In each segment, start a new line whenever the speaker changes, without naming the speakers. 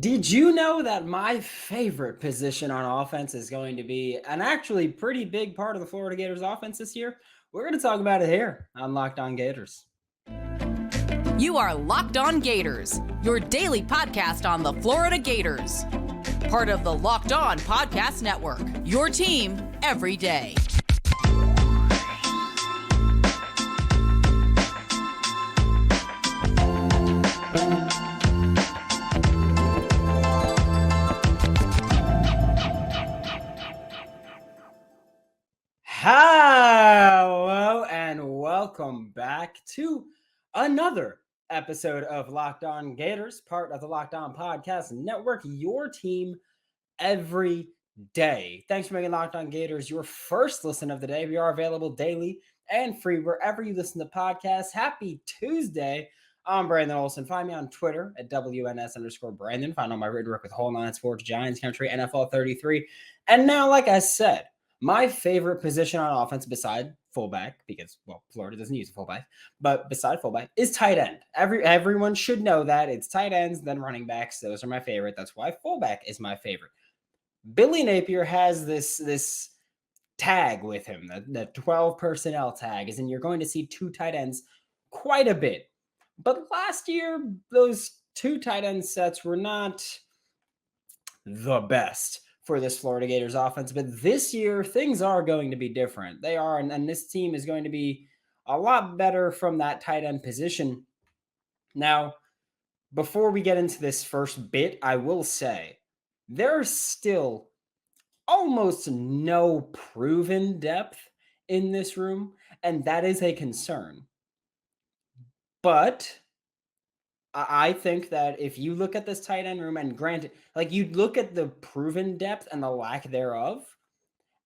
Did you know that my favorite position on offense is going to be an actually pretty big part of the Florida Gators offense this year? We're going to talk about it here on Locked On Gators.
You are Locked On Gators, your daily podcast on the Florida Gators. Part of the Locked On Podcast Network, your team every day.
Hello and welcome back to another episode of Locked On Gators, part of the Locked On Podcast Network, your team every day. Thanks for making Locked On Gators your first listen of the day. We are available daily and free wherever you listen to podcasts. Happy Tuesday. I'm Brandon Olsen. Find me on Twitter at WNS_Brandon. Find all my written work with Whole Nine Sports, Giants Country, NFL 33. And now, like I said, my favorite position on offense beside fullback, because, well, Florida doesn't use a fullback, but beside fullback is tight end. Everyone should know that. It's tight ends, then running backs. Those are my favorite. That's why fullback is my favorite. Billy Napier has this tag with him, the 12 personnel tag, is in you're going to see two tight ends quite a bit. But last year, those two tight end sets were not the best for this Florida Gators offense. But this year, things are going to be different. They are, and this team is going to be a lot better from that tight end position. Now, before we get into this first bit, I will say there's still almost no proven depth in this room, and that is a concern. But I think that if you look at this tight end room, and granted, like you look at the proven depth and the lack thereof,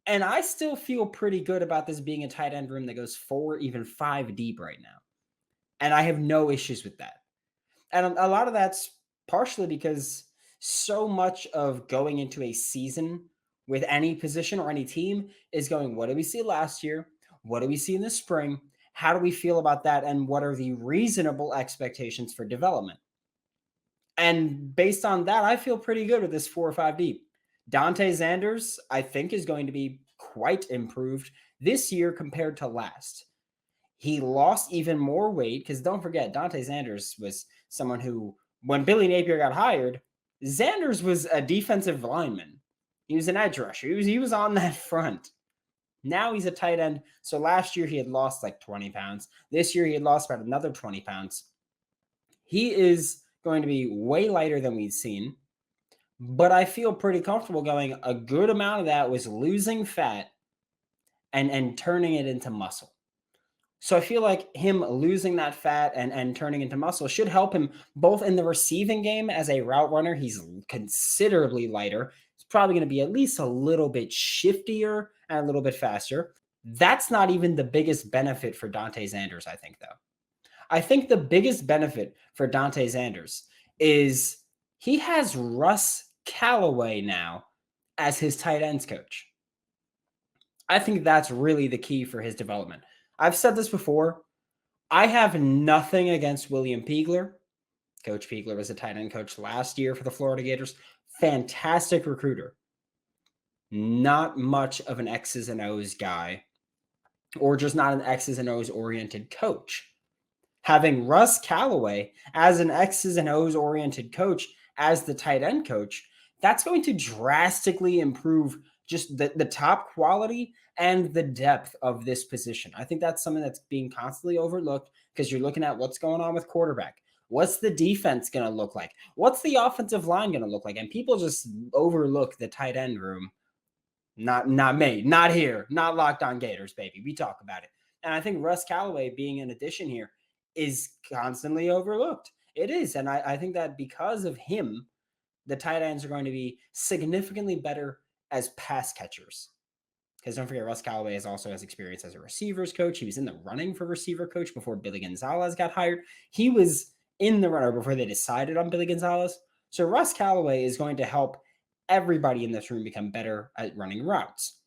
and I still feel pretty good about this being a tight end room that goes 4, even 5 deep right now. And I have no issues with that. And a lot of that's partially because so much of going into a season with any position or any team is going, what did we see last year? What do we see in the spring? How do we feel about that? And what are the reasonable expectations for development? And based on that, I feel pretty good with this 4 or 5 deep. Dante Zanders, I think, is going to be quite improved this year compared to last. He lost even more weight because don't forget, Dante Zanders was someone who, when Billy Napier got hired, Zanders was a defensive lineman. He was an edge rusher. He was on that front. Now he's a tight end. So last year he had lost like 20 pounds. This year he had lost about another 20 pounds. He is going to be way lighter than we've seen. But I feel pretty comfortable going a good amount of that was losing fat and turning it into muscle. So I feel like him losing that fat and turning into muscle should help him both in the receiving game as a route runner. He's considerably lighter. He's probably going to be at least a little bit shiftier and a little bit faster. That's not even the biggest benefit for Dante Zanders, I think, though. I think the biggest benefit for Dante Zanders is he has Russ Callaway now as his tight ends coach. I think that's really the key for his development. I've said this before. I have nothing against William Peagler. Coach Peagler was a tight end coach last year for the Florida Gators. Fantastic recruiter. Not much of an X's and O's guy, or just not an X's and O's oriented coach. Having Russ Callaway as an X's and O's oriented coach, as the tight end coach, that's going to drastically improve just the top quality and the depth of this position. I think that's something that's being constantly overlooked because you're looking at what's going on with quarterback. What's the defense going to look like? What's the offensive line going to look like? And people just overlook the tight end room. Not me, not here, not Locked On Gators, baby. We talk about it. And I think Russ Callaway being an addition here is constantly overlooked. It is. And I think that because of him, the tight ends are going to be significantly better as pass catchers. Because don't forget, Russ Callaway also has experience as a receivers coach. He was in the running for receiver coach before Billy Gonzalez got hired. He was in the runner before they decided on Billy Gonzalez. So Russ Callaway is going to help everybody in this room become better at running routes.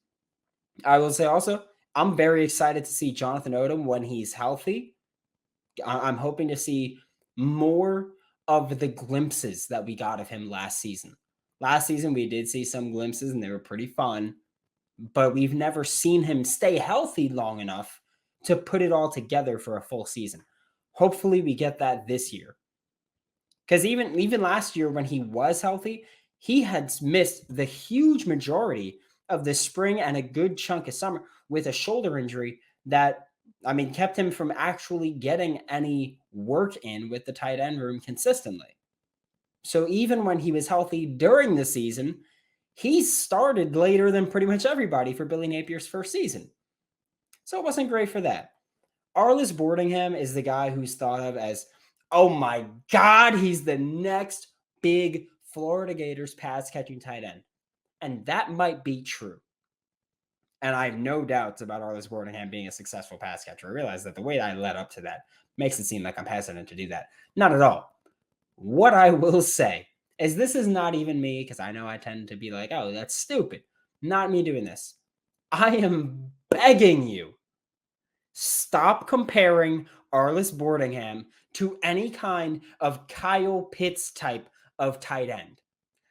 I will say also, I'm very excited to see Jonathan Odom when he's healthy. I'm hoping to see more of the glimpses that we got of him last season. Last season, we did see some glimpses and they were pretty fun, but we've never seen him stay healthy long enough to put it all together for a full season. Hopefully, we get that this year. Because even last year, when he was healthy, he had missed the huge majority of the spring and a good chunk of summer with a shoulder injury that, I mean, kept him from actually getting any work in with the tight end room consistently. So even when he was healthy during the season, he started later than pretty much everybody for Billy Napier's first season. So it wasn't great for that. Arless Boardingham is the guy who's thought of as, oh my God, he's the next big Florida Gators pass catching tight end. And that might be true. And I have no doubts about Arless Boardingham being a successful pass catcher. I realize that the way that I led up to that makes it seem like I'm hesitant to do that. Not at all. What I will say is this is not even me, because I know I tend to be like, oh, that's stupid. Not me doing this. I am begging you, stop comparing Arless Boardingham to any kind of Kyle Pitts type of tight end.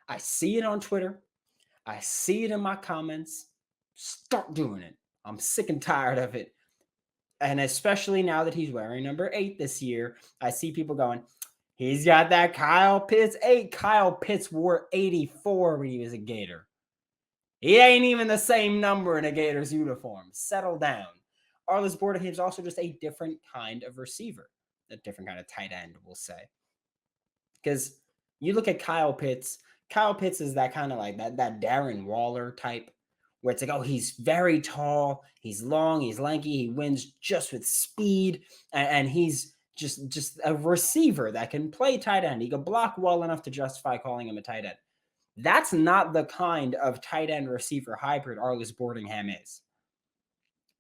I see it on Twitter. I see it in my comments. Stop doing it. I'm sick and tired of it. And especially now that he's wearing number 8 this year, I see people going, he's got that Kyle Pitts 8. Kyle Pitts wore 84 when he was a Gator. He ain't even the same number in a Gators uniform. Settle down. Arless Boardingham is also just a different kind of receiver, a different kind of tight end, we'll say. Because you look at Kyle Pitts is that kind of like that Darren Waller type, where it's like, oh, he's very tall, he's long, he's lanky, he wins just with speed, and he's just a receiver that can play tight end. He can block well enough to justify calling him a tight end. That's not the kind of tight end receiver hybrid Arless Boardingham is.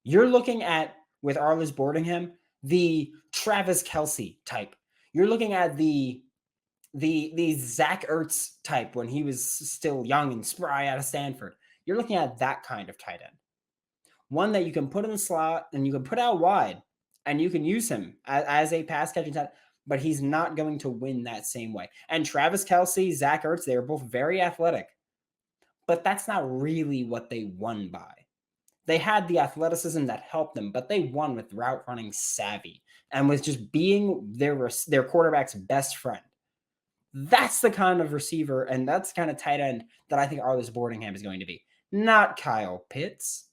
You're looking at, with Arless Boardingham, the Travis Kelce type. You're looking at the Zach Ertz type when he was still young and spry out of Stanford. You're looking at that kind of tight end. One that you can put in the slot and you can put out wide and you can use him as a pass catching tight end, but he's not going to win that same way. And Travis Kelce, Zach Ertz, they were both very athletic, but that's not really what they won by. They had the athleticism that helped them, but they won with route running savvy and with just being their quarterback's best friend. That's the kind of receiver and that's the kind of tight end that I think Arless Boardingham is going to be. Not Kyle Pitts.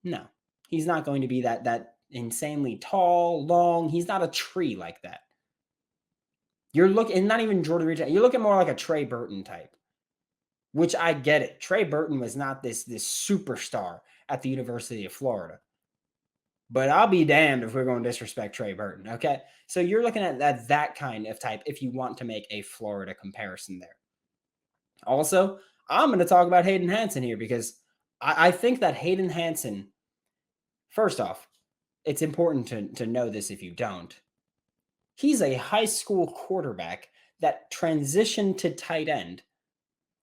No, he's not going to be that insanely tall, long. He's not a tree like that. You're looking, and not even Jordan Reed. You're looking more like a Trey Burton type, which I get it. Trey Burton was not this superstar at the University of Florida. But I'll be damned if we're going to disrespect Trey Burton, okay? So you're looking at that kind of type if you want to make a Florida comparison there. Also, I'm going to talk about Hayden Hansen here because I think that Hayden Hansen, first off, it's important to know this if you don't. He's a high school quarterback that transitioned to tight end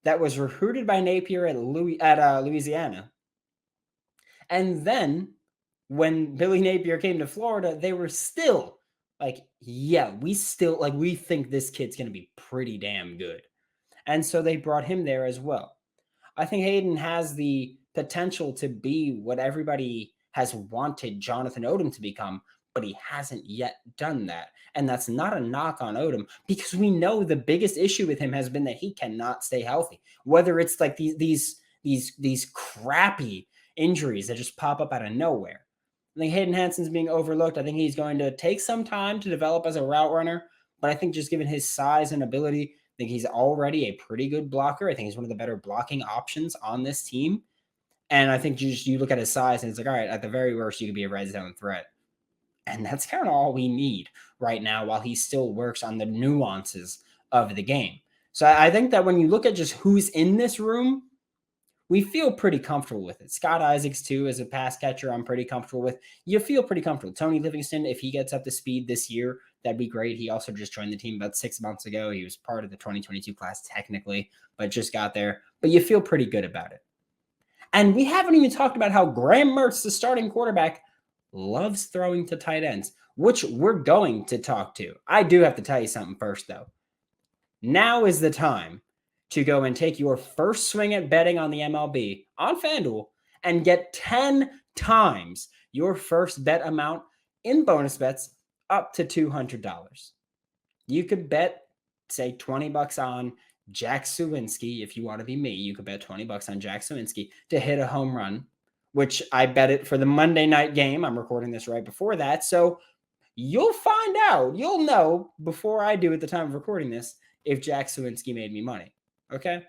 that was recruited by Napier at Louisiana. And then when Billy Napier came to Florida, they were still like, yeah, we think this kid's going to be pretty damn good. And so they brought him there as well. I think Hayden has the potential to be what everybody has wanted Jonathan Odom to become, but he hasn't yet done that. And that's not a knock on Odom because we know the biggest issue with him has been that he cannot stay healthy. Whether it's like these crappy injuries that just pop up out of nowhere. I think Hayden Hansen's being overlooked. I think he's going to take some time to develop as a route runner, but I think just given his size and ability, I think he's already a pretty good blocker. I think he's one of the better blocking options on this team. And I think you look at his size and it's like, all right, at the very worst, you could be a red zone threat. And that's kind of all we need right now while he still works on the nuances of the game. So I think that when you look at just who's in this room, we feel pretty comfortable with it. Scott Isaacs, too, as a pass catcher, I'm pretty comfortable with. You feel pretty comfortable. Tony Livingston, if he gets up to speed this year, that'd be great. He also just joined the team about 6 months ago. He was part of the 2022 class technically, but just got there. But you feel pretty good about it. And we haven't even talked about how Graham Mertz, the starting quarterback, loves throwing to tight ends, which we're going to talk to. I do have to tell you something first, though. Now is the time to go and take your first swing at betting on the MLB on FanDuel and get 10 times your first bet amount in bonus bets up to $200. You could bet, say, $20 on Jack Suwinski. If you want to be me, you could bet $20 on Jack Suwinski to hit a home run, which I bet it for the Monday night game. I'm recording this right before that. So you'll find out, you'll know before I do at the time of recording this, if Jack Suwinski made me money. Okay?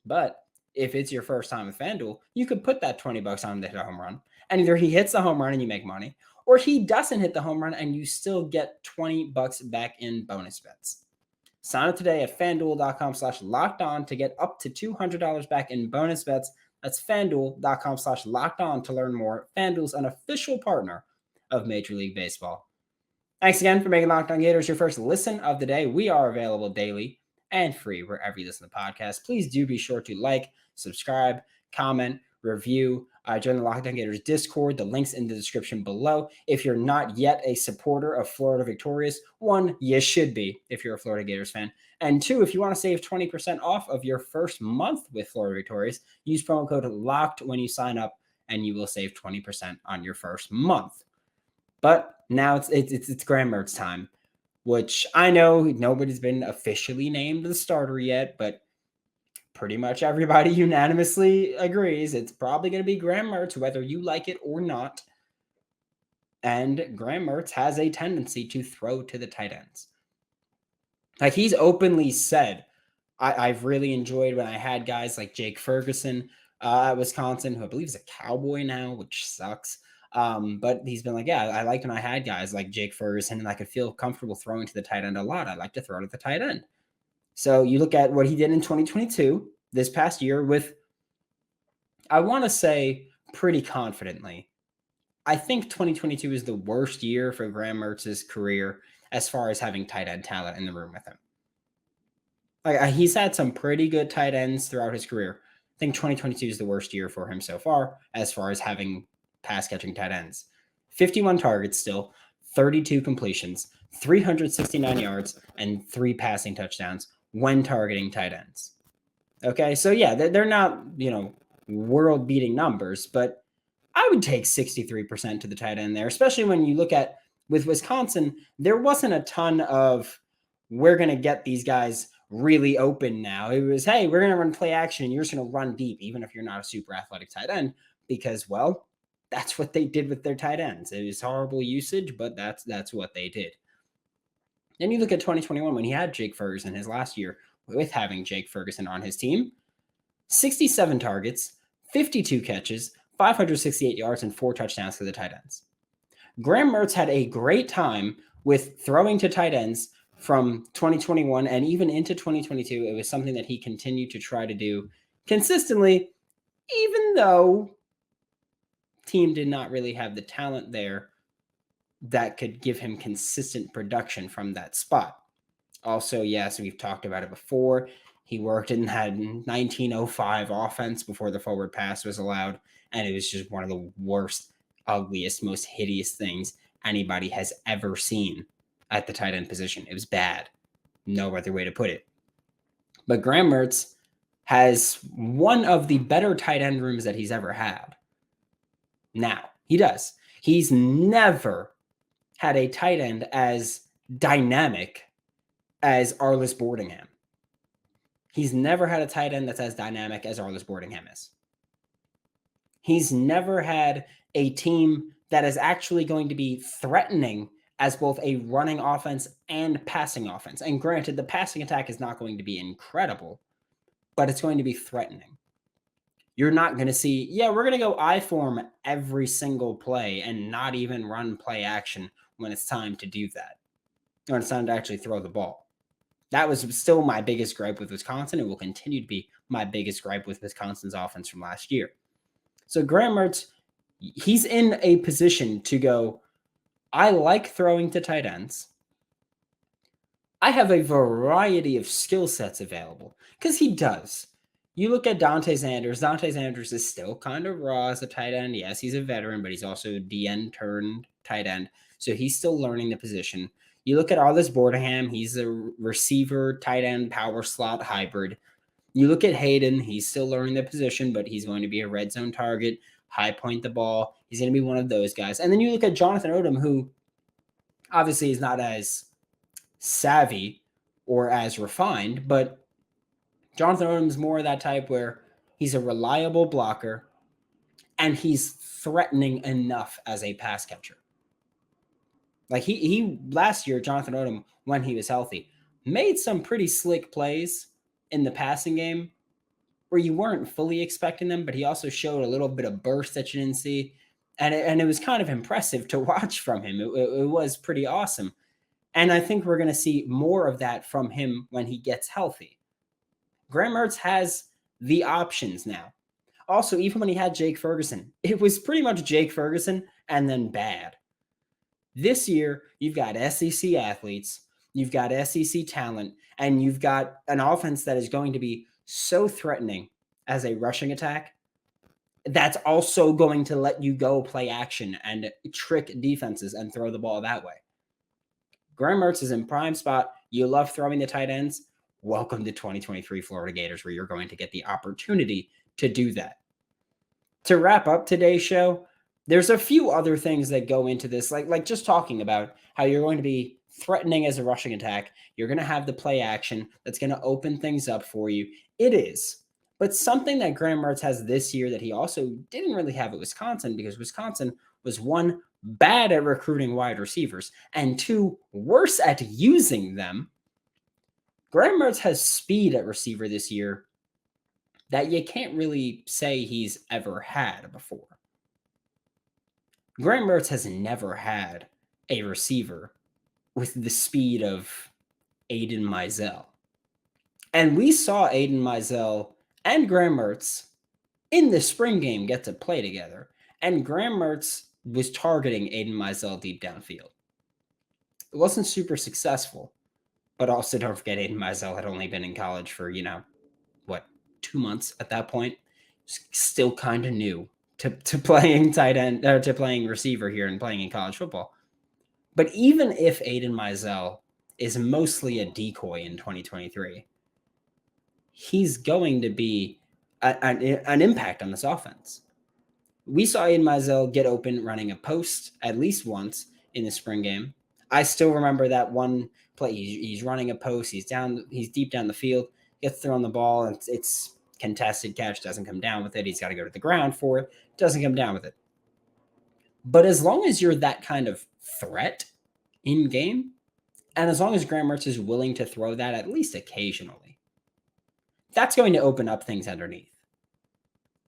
But if it's your first time with FanDuel, you could put that $20 on him to hit a home run. And either he hits the home run and you make money, or he doesn't hit the home run and you still get $20 back in bonus bets. Sign up today at FanDuel.com/LockedOn to get up to $200 back in bonus bets. That's FanDuel.com/LockedOn to learn more. FanDuel's an official partner of Major League Baseball. Thanks again for making Locked On Gators your first listen of the day. We are available daily and free wherever you listen to podcasts. Please do be sure to like, subscribe, comment, review, join the Locked On Gators Discord. The link's in the description below. If you're not yet a supporter of Florida Victorious, one, you should be if you're a Florida Gators fan. And two, if you want to save 20% off of your first month with Florida Victorious, use promo code LOCKED when you sign up and you will save 20% on your first month. But now it's Graham Mertz time, which I know nobody's been officially named the starter yet, but pretty much everybody unanimously agrees it's probably going to be Graham Mertz, whether you like it or not. And Graham Mertz has a tendency to throw to the tight ends. Like, he's openly said, I've really enjoyed when I had guys like Jake Ferguson at Wisconsin, who I believe is a Cowboy now, which sucks. But he's been like, yeah, I liked when I had guys like Jake Ferguson and I could feel comfortable throwing to the tight end a lot. I like to throw to the tight end. So you look at what he did in 2022, this past year, with, I want to say pretty confidently, I think 2022 is the worst year for Graham Mertz's career as far as having tight end talent in the room with him. Like, he's had some pretty good tight ends throughout his career. I think 2022 is the worst year for him so far as having pass catching tight ends. 51 targets still, 32 completions, 369 yards, and 3 passing touchdowns when targeting tight ends. Okay, so yeah, they're not, world-beating numbers, but I would take 63% to the tight end there, especially when you look at, with Wisconsin, there wasn't a ton of, we're going to get these guys really open now. It was, hey, we're going to run play action and you're just going to run deep, even if you're not a super athletic tight end, because, well, that's what they did with their tight ends. It was horrible usage, but that's what they did. Then you look at 2021 when he had Jake Ferguson, his last year with having Jake Ferguson on his team, 67 targets, 52 catches, 568 yards, and 4 touchdowns to the tight ends. Graham Mertz had a great time with throwing to tight ends from 2021 and even into 2022. It was something that he continued to try to do consistently, even though team did not really have the talent there that could give him consistent production from that spot. Also, yes, we've talked about it before. He worked in that 1905 offense before the forward pass was allowed, and it was just one of the worst, ugliest, most hideous things anybody has ever seen at the tight end position. It was bad. No other way to put it. But Graham Mertz has one of the better tight end rooms that he's ever had. Now, he does. He's never had a tight end as dynamic as Arless Boardingham. He's never had a tight end that's as dynamic as Arless Boardingham is. He's never had a team that is actually going to be threatening as both a running offense and passing offense. And granted, the passing attack is not going to be incredible, but it's going to be threatening. You're not going to see, we're going to go I-form every single play and not even run play action when it's time to do that, when it's time to actually throw the ball. That was still my biggest gripe with Wisconsin. It will continue to be my biggest gripe with Wisconsin's offense from last year. So Graham Mertz, he's in a position to go, I like throwing to tight ends. I have a variety of skill sets available, because he does. You look at Dante Sanders. Dante Sanders is still kind of raw as a tight end. Yes, he's a veteran, but he's also a DN turned tight end. So he's still learning the position. You look at Arless Boardingham. He's a receiver, tight end, power slot hybrid. You look at Hayden. He's still learning the position, but he's going to be a red zone target, high point the ball. He's going to be one of those guys. And then you look at Jonathan Odom, who obviously is not as savvy or as refined, but Jonathan Odom is more of that type where he's a reliable blocker and he's threatening enough as a pass catcher. Like he last year, Jonathan Odom, when he was healthy, made some pretty slick plays in the passing game where you weren't fully expecting them, but he also showed a little bit of burst that you didn't see. And it was kind of impressive to watch from him. It was pretty awesome. And I think we're going to see more of that from him when he gets healthy. Graham Mertz has the options now. Also, even when he had Jake Ferguson, it was pretty much Jake Ferguson and then bad. This year, you've got SEC athletes, you've got SEC talent, and you've got an offense that is going to be so threatening as a rushing attack that's also going to let you go play action and trick defenses and throw the ball that way. Graham Mertz is in prime spot. You love throwing the tight ends. Welcome to 2023 Florida Gators, where you're going to get the opportunity to do that. To wrap up today's show, there's a few other things that go into this, like just talking about how you're going to be threatening as a rushing attack. You're going to have the play action that's going to open things up for you. It is. But something that Graham Mertz has this year that he also didn't really have at Wisconsin, because Wisconsin was, one, bad at recruiting wide receivers, and two, worse at using them. Graham Mertz has speed at receiver this year that you can't really say he's ever had before. Graham Mertz has never had a receiver with the speed of Aiden Mizell. And we saw Aiden Mizell and Graham Mertz in the spring game get to play together. And Graham Mertz was targeting Aiden Mizell deep downfield. It wasn't super successful, but also don't forget Aiden Mizell had only been in college for, 2 months at that point. Still kind of new to playing tight end, to playing receiver here and playing in college football. But even if Aiden Mizell is mostly a decoy in 2023, he's going to be an impact on this offense. We saw Aiden Mizell get open running a post at least once in the spring game. I still remember that one play. He's running a post. He's deep down the field, gets thrown the ball, and it's contested catch, doesn't come down with it. He's got to go to the ground for it, doesn't come down with it. But as long as you're that kind of threat in game, and as long as Graham Mertz is willing to throw that at least occasionally, that's going to open up things underneath.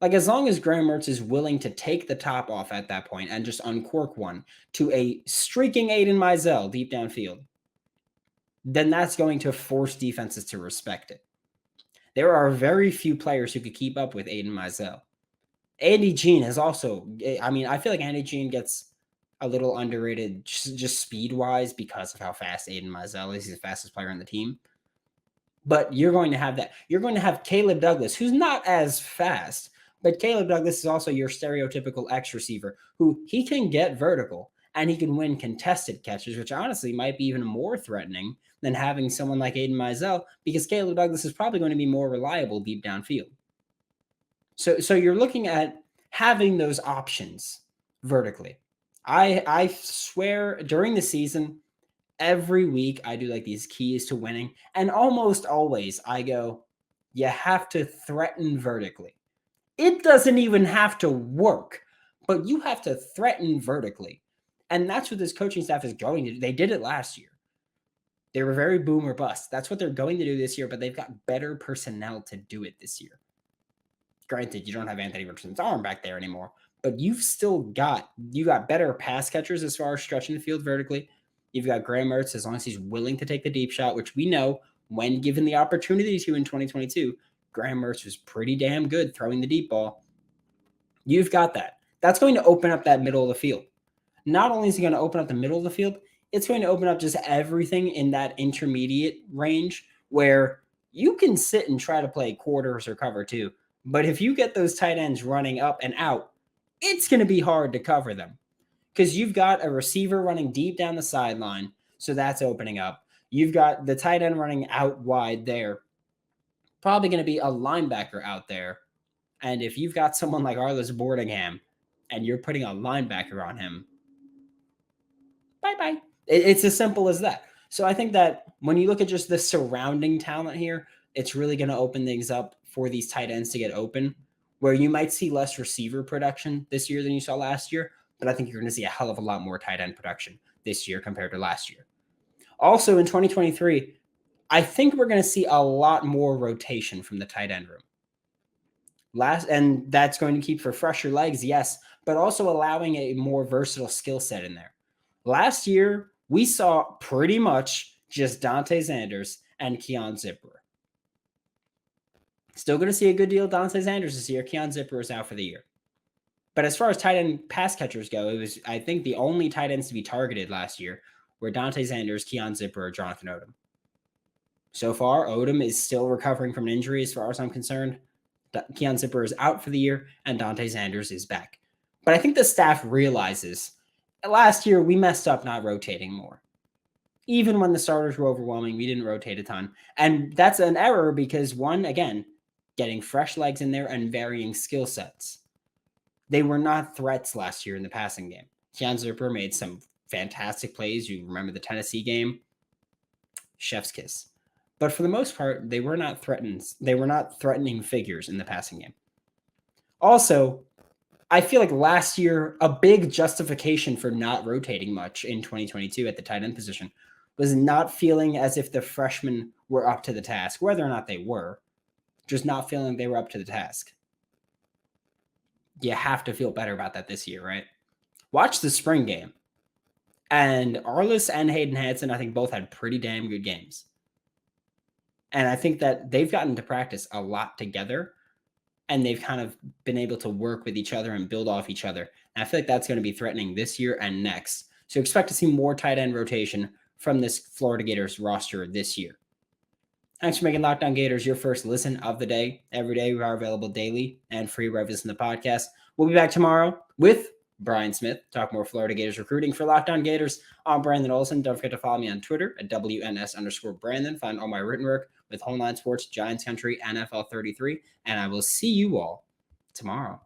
Like, as long as Graham Mertz is willing to take the top off at that point and just uncork one to a streaking Aiden Mizell deep downfield, then that's going to force defenses to respect it. There are very few players who could keep up with Aiden Mizell. Andy Jean has also, I feel like Andy Jean gets a little underrated just speed-wise because of how fast Aiden Mizell is. He's the fastest player on the team. But you're going to have that. You're going to have Caleb Douglas, who's not as fast, but Caleb Douglas is also your stereotypical X receiver who he can get vertical and he can win contested catches, which honestly might be even more threatening than having someone like Aiden Mizell, because Caleb Douglas is probably going to be more reliable deep downfield. So you're looking at having those options vertically. I swear during the season, every week I do like these keys to winning, and almost always I go, you have to threaten vertically. It doesn't even have to work, but you have to threaten vertically. And that's what this coaching staff is going to do. They did it last year. They were very boom or bust. That's what they're going to do this year, but they've got better personnel to do it this year. Granted, you don't have Anthony Richardson's arm back there anymore, but you got better pass catchers as far as stretching the field vertically. You've got Graham Mertz, as long as he's willing to take the deep shot, which we know when given the opportunity to in 2022, Graham Mertz was pretty damn good throwing the deep ball. You've got that. That's going to open up that middle of the field. Not only is it going to open up the middle of the field, it's going to open up just everything in that intermediate range where you can sit and try to play quarters or cover two. But if you get those tight ends running up and out, it's going to be hard to cover them because you've got a receiver running deep down the sideline. So that's opening up. You've got the tight end running out wide there. Probably going to be a linebacker out there. And if you've got someone like Arless Boardingham and you're putting a linebacker on him, bye-bye. It's as simple as that. So I think that when you look at just the surrounding talent here, it's really going to open things up for these tight ends to get open, where you might see less receiver production this year than you saw last year, but I think you're going to see a hell of a lot more tight end production this year compared to last year. Also in 2023, I think we're going to see a lot more rotation from the tight end room. And that's going to keep for fresher legs, yes, but also allowing a more versatile skill set in there. Last year, we saw pretty much just Dante Sanders and Keon Zipper. Still going to see a good deal of Dante Sanders this year. Keon Zipper is out for the year. But as far as tight end pass catchers go, it was, I think, the only tight ends to be targeted last year were Dante Sanders, Keon Zipper, or Jonathan Odom. So far, Odom is still recovering from an injury as far as I'm concerned. Keon Zipper is out for the year, and Dante Sanders is back. But I think the staff realizes last year we messed up not rotating more. Even when the starters were overwhelming, we didn't rotate a ton. And that's an error because, one, again, getting fresh legs in there and varying skill sets. They were not threats last year in the passing game. Keon Zipper made some fantastic plays. You remember the Tennessee game? Chef's kiss. But for the most part, they were not threatening figures in the passing game. Also, I feel like last year, a big justification for not rotating much in 2022 at the tight end position was not feeling as if the freshmen were up to the task, whether or not they were, just not feeling they were up to the task. You have to feel better about that this year, right? Watch the spring game. And Arless and Hayden Hansen, I think, both had pretty damn good games. And I think that they've gotten to practice a lot together, and they've kind of been able to work with each other and build off each other. And I feel like that's going to be threatening this year and next. So expect to see more tight end rotation from this Florida Gators roster this year. Thanks for making Locked On Gators your first listen of the day. Every day we are available daily and free wherever you listen to the podcast. We'll be back tomorrow with Brian Smith, talk more Florida Gators recruiting for Locked On Gators. I'm Brandon Olsen. Don't forget to follow me on Twitter at WNS_Brandon. Find all my written work with Homeline Sports, Giants Country, NFL 33, and I will see you all tomorrow.